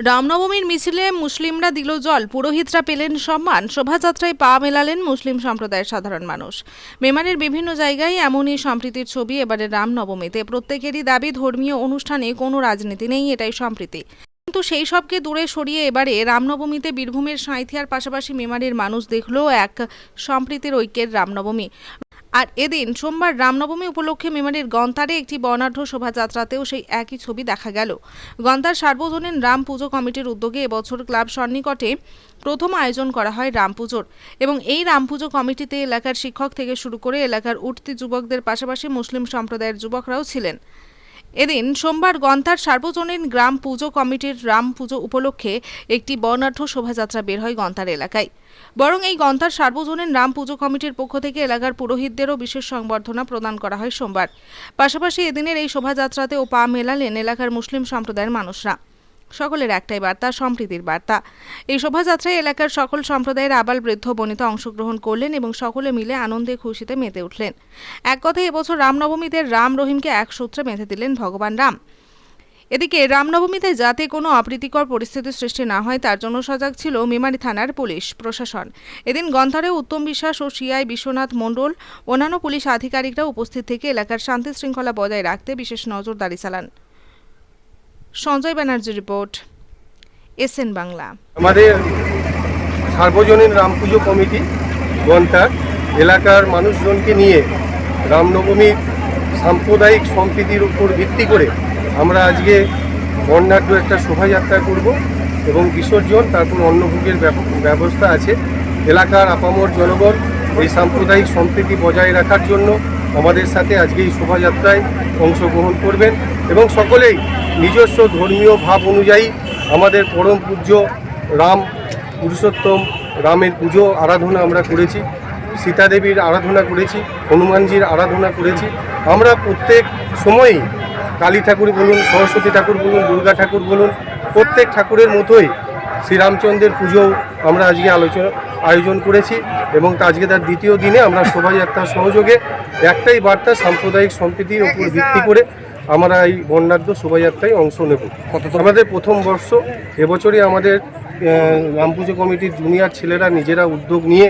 রামনবমীর মিছিলে মুসলিমরা দিল জল, পুরোহিতরা পেলেন সম্মান, শোভাযাত্রায় পা মেলালেন মুসলিম সম্প্রদায়ের সাধারণ মানুষ। মেমারির বিভিন্ন জায়গায় এমনই সম্প্রীতির ছবি এবারে রামনবমীতে। প্রত্যেকেরই দাবি ধর্মীয় অনুষ্ঠানে কোনো রাজনীতি নেই, এটাই সম্প্রীতি। কিন্তু সেই সবকে দূরে সরিয়ে এবারে রামনবমীতে বীরভূমের সাঁইথিয়ার পাশাপাশি মেমারির মানুষ দেখল এক সম্প্রীতির ঐক্যের রামনবমী। আর এদিন সোমবার রামনবমী উপলক্ষে মেমারির গন্তারে একটি বর্ণাঢ্য শোভাযাত্রাতেও সেই একই ছবি দেখা গেল। গন্তার সার্বজনীন রাম পুজো কমিটির উদ্যোগে এবছর ক্লাব সন্নিকটে প্রথম আয়োজন করা হয় রাম পুজোর, এবং এই রাম পুজো কমিটিতে এলাকার শিক্ষক থেকে শুরু করে এলাকার উঠতি যুবকদের পাশাপাশি মুসলিম সম্প্রদায়ের যুবকরাও ছিলেন। এদিন সোমবার গন্তার সার্বজনীন গ্রাম পুজো কমিটির রাম পুজো উপলক্ষে একটি বর্ণাঢ্য শোভাযাত্রা বের হয় গন্তার এলাকায়। বরং এই গন্তার সার্বজনীন রাম পুজো কমিটির পক্ষ থেকে এলাকার পুরোহিতদেরও বিশেষ সংবর্ধনা প্রদান করা হয় সোমবার। পাশাপাশি এদিনের এই শোভাযাত্রাতেও পা মেলালেন এলাকার মুসলিম সম্প্রদায়ের মানুষরা। সকলের একটাই বার্তা, সম্প্রীতির বার্তা। এই শোভাযাত্রায় এলাকার সকল সম্প্রদায়ের আবাল বৃদ্ধ বনিতা অংশগ্রহণ করলেন এবং সকলে মিলে আনন্দে খুশিতে মেতে উঠলেন। এক কথায় এবছর রামনবমীতে রাম রহিমকে এক সূত্রে বেঁধে দিলেন ভগবান রাম। এদিকে রামনবমীতে যাতে কোনো অপ্রীতিকর পরিস্থিতির সৃষ্টি না হয় তার জন্য সজাগ ছিল মেমারি থানার পুলিশ প্রশাসন। এদিন গন্তারে উত্তম বিশ্বাস ও সিআই বিশ্বনাথ মণ্ডল অন্যান্য পুলিশ আধিকারিকরা উপস্থিত থেকে এলাকার শান্তি শৃঙ্খলা বজায় রাখতে বিশেষ নজরদারি চালান। Sanjay Banerjee report, SN Bangla. আমাদের সার্বজনীন রাম পুজো কমিটি গন্তার এলাকার মানুষজনকে নিয়ে রামনবমীর সাম্প্রদায়িক সম্প্রীতির উপর ভিত্তি করে আমরা আজকে বর্ণাঢ্য একটা শোভাযাত্রা করব এবং বিসর্জন, তারপর অন্নভোগের ব্যবস্থা আছে। এলাকার আপামর জনগণ এই সাম্প্রদায়িক সম্প্রীতি বজায় রাখার জন্য আমাদের সাথে আজকে এই শোভাযাত্রায় অংশগ্রহণ করবেন এবং সকলেই নিজস্ব ধর্মীয় ভাব অনুযায়ী আমাদের পরম পূজ্য রাম পুরুষোত্তম রামের পুজো আরাধনা আমরা করেছি, সীতা দেবীর আরাধনা করেছি, হনুমানজির আরাধনা করেছি। আমরা প্রত্যেক সময়ই কালী ঠাকুর বলুন, সরস্বতী ঠাকুর বলুন, দুর্গা ঠাকুর বলুন, প্রত্যেক ঠাকুরের মতোই শ্রীরামচন্দ্রের পুজোও আমরা আজকে আয়োজন করেছি এবং আজকে তার দ্বিতীয় দিনে আমরা শোভাযাত্রার সহযোগে একটাই বার্তা, সাম্প্রদায়িক সম্প্রীতির উপর ভিত্তি করে আমরা এই বর্ণাঢ্য শোভাযাত্রায় অংশ নেব। আমাদের প্রথম বর্ষ, এবছরই আমাদের রাম পুজো কমিটির জুনিয়র ছেলেরা নিজেরা উদ্যোগ নিয়ে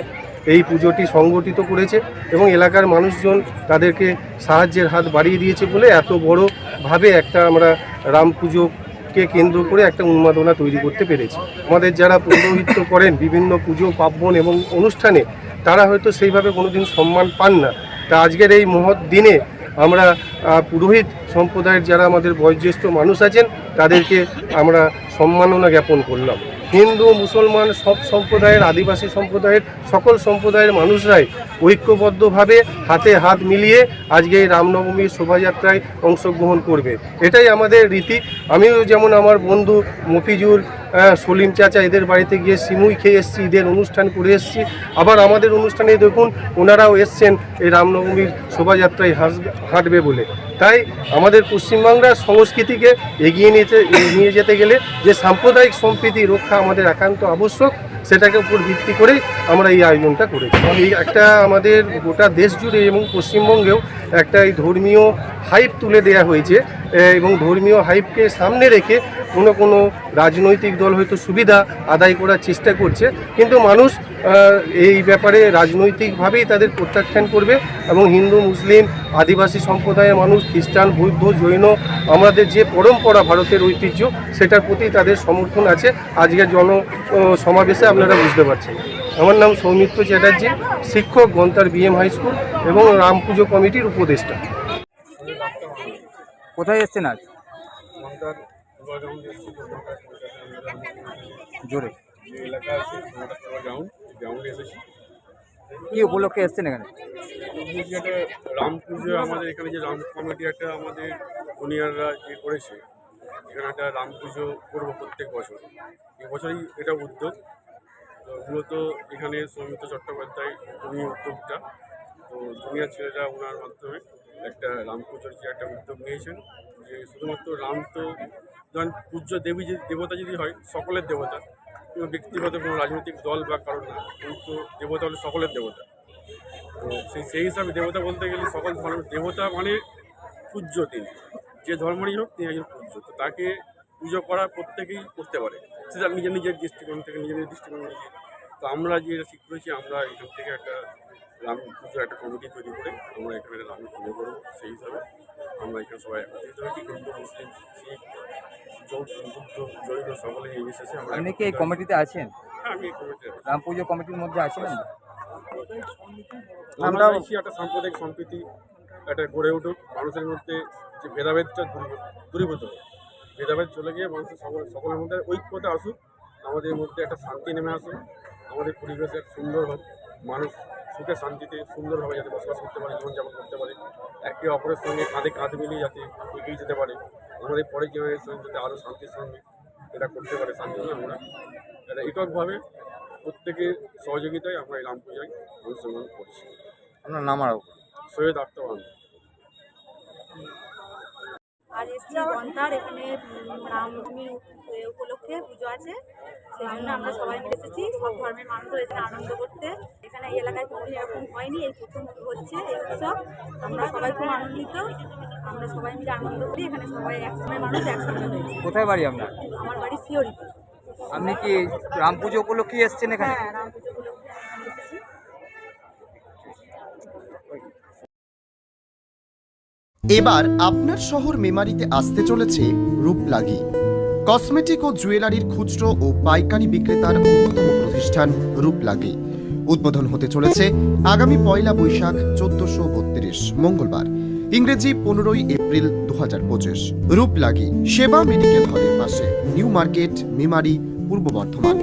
এই পুজোটি সংগঠিত করেছে এবং এলাকার মানুষজন তাদেরকে সাহায্যের হাত বাড়িয়ে দিয়েছে বলে এত বড়ভাবে একটা আমরা রাম পুজোকে কেন্দ্র করে একটা উন্মাদনা তৈরি করতে পেরেছি। আমাদের যারা পৌরোহিত্য করেন বিভিন্ন পুজো পার্বণ এবং অনুষ্ঠানে, তারা হয়তো সেইভাবে কোনোদিন সম্মান পান না। তা আজকের এই মহৎ দিনে আমরা পুরোহিত সম্প্রদায়ের যারা আমাদের বয়োজ্যেষ্ঠ মানুষ আছেন তাদেরকে আমরা সম্মাননা জ্ঞাপন করলাম। হিন্দু মুসলমান সব সম্প্রদায়ের, আদিবাসী সম্প্রদায়ের সকল সম্প্রদায়ের মানুষরাই ঐক্যবদ্ধভাবে হাতে হাত মিলিয়ে আজকে এই রামনবমীর শোভাযাত্রায় অংশগ্রহণ করবে, এটাই আমাদের রীতি। আমিও যেমন আমার বন্ধু মফিজুল, সলিম চাচা, এদের বাড়িতে গিয়ে সিমুই খেয়ে এসেছি, ঈদের অনুষ্ঠান করে এসেছি। আবার আমাদের অনুষ্ঠানে দেখুন ওনারাও এসছেন এই রামনবমীর শোভাযাত্রায় হাঁটবে বলে। তাই আমাদের পশ্চিমবাংলার সংস্কৃতিকে এগিয়ে নিয়ে যেতে গেলে যে সাম্প্রদায়িক সম্প্রীতি রক্ষা আমাদের একান্ত আবশ্যক, সেটাকে উপর ভিত্তি করেই আমরা এই আয়োজনটা করেছি। এই একটা আমাদের গোটা দেশ জুড়ে এবং পশ্চিমবঙ্গেও একটা এই ধর্মীয় হাইপ তুলে দেওয়া হয়েছে এবং ধর্মীয় হাইপকে সামনে রেখে কোনো রাজনৈতিক দল হয়তো সুবিধা আদায় করার চেষ্টা করছে, কিন্তু মানুষ এই ব্যাপারে রাজনৈতিকভাবেই তাদের প্রত্যাখ্যান করবে এবং হিন্দু মুসলিম আদিবাসী সম্প্রদায়ের মানুষ, খ্রিস্টান বৌদ্ধ জৈন, আমাদের যে পরম্পরা ভারতের ঐতিহ্য, সেটার প্রতি তাদের সমর্থন আছে। আজকের সমাবেশে আপনারা বুঝতে পারছেন। আমার নাম সৌমিত্র চ্যাটার্জি, শিক্ষক, গন্তার বিএম হাই স্কুল এবং রাম পুজো কমিটির উপদেষ্টা। কোথায় এসছেন আজ? জোরে কি উপলক্ষে এসছেন এখানে? রাম পুজো আমাদের এখানে যে রাম কমিটি একটা আমাদের জুনিয়ররা যে করেছে, এখানে একটা রাম পুজো করবো প্রত্যেক বছর। এবছরই এটা উদ্যোগ। তো মূলত এখানে সৌমিত্র চট্টোপাধ্যায় উনি উদ্যোগটা, তো জুনিয়র ছেলেরা ওনার মাধ্যমে একটা রাম পুজোর যে একটা উদ্যোগ নিয়েছেন, যে শুধুমাত্র রাম তো ধরেন পূজ্য দেবী দেবতা যদি হয় সকলের দেবতা, কোনো ব্যক্তিগত কোনো রাজনৈতিক দল বা কারণ না, কিন্তু দেবতা হলে সকলের দেবতা। তো সেই হিসাবে দেবতা বলতে গেলে সকল ধর্মের দেবতা মানে পূজ্য, তিনি যে ধর্মেরই হোক তিনি একজন পূজ্য। তো তাকে পুজো করা প্রত্যেকেই করতে পারে, সেটা নিজের নিজের দৃষ্টিকোণ থেকে নিজের নিজের দৃষ্টিকোণ থেকে। তো আমরা যেটা ঠিক করেছি, আমরা এখান থেকে একটা রাম পুজো একটা কমিটি তৈরি করে আমরা এখানে রাম পুজো করবো। সেই হিসাবে আমরা এখানে সবাই একত্রিত হয়েছি, হিন্দু মুসলিম শিখ বুদ্ধ জৈন সকলে নির্বিশেষে আমরা আপনি কি এই কমিটিতে আছেন? হ্যাঁ, আমি এই কমিটিতে আছি। রাম পুজো কমিটির মধ্যে আছেন? আমরা চাইছি একটা সাম্প্রদায়িক সম্প্রীতি একটা গড়ে উঠুক, মানুষের মধ্যে যে ভেদাভেদটা দূরীভূত হোক, ভেদাভেদ চলে গিয়ে মানুষের সকলের মধ্যে ঐক্যতা আসুক, আমাদের মধ্যে একটা শান্তি নেমে আসুক, আমাদের পরিবেশ একটা সুন্দর হোক, মানুষ সুখে শান্তিতে সুন্দরভাবে যাতে বসবাস করতে পারে, জীবনযাপন করতে পারে, একে অপরের সঙ্গে কাঁধে কাঁধ মিলিয়ে যাতে এগিয়ে যেতে পারে, আমাদের পরের জেনারেশন যাতে আরও শান্তির সঙ্গে এটা করতে পারে। তার জন্য আমরা এটা এককভাবে প্রত্যেকের সহযোগিতায় আমরা এই রাম পূজায় অংশগ্রহণ করছি। আপনার নাম আর সৈয়দ আক্তার। আজ এসছি গন্তার, এখানে রামনবমী উপলক্ষে পুজো আছে, সেই জন্য আমরা সবাই মিলে এসেছি। সব ধর্মের মানুষও এখানে আনন্দ করতে। এখানে এই এলাকায় কোনোদিন এরকম হয়নি, এই প্রথম হচ্ছে এই উৎসব। আমরা সবাই খুব আনন্দিত, আমরা সবাই মিলে আনন্দ করি। এখানে সবাই একসঙ্গে মানুষ একসঙ্গে হয়েছে। কোথায় বাড়ি আপনার? আমার বাড়ি শিওরিতে। আপনি কি রাম পুজো উপলক্ষে এসেছেন এখানে? হ্যাঁ, রাম পুজো উপলক্ষে এখানে এসেছি। এবার আপনার শহর মেমারিতে আসতে চলেছে রূপলাগি, কসমেটিক ও জুয়েলারির খুচরো ও পাইকারি বিক্রেতার অন্যতম প্রতিষ্ঠান রূপলাগি। উদ্বোধন হতে চলেছে আগামী 1 বৈশাখ 1432 মঙ্গলবার, ইংরেজি 15 এপ্রিল 2025। রূপলাগি সেবা মেডিকেল হলের পাশে, নিউ মার্কেট, মেমারি, পূর্ব বর্ধমান।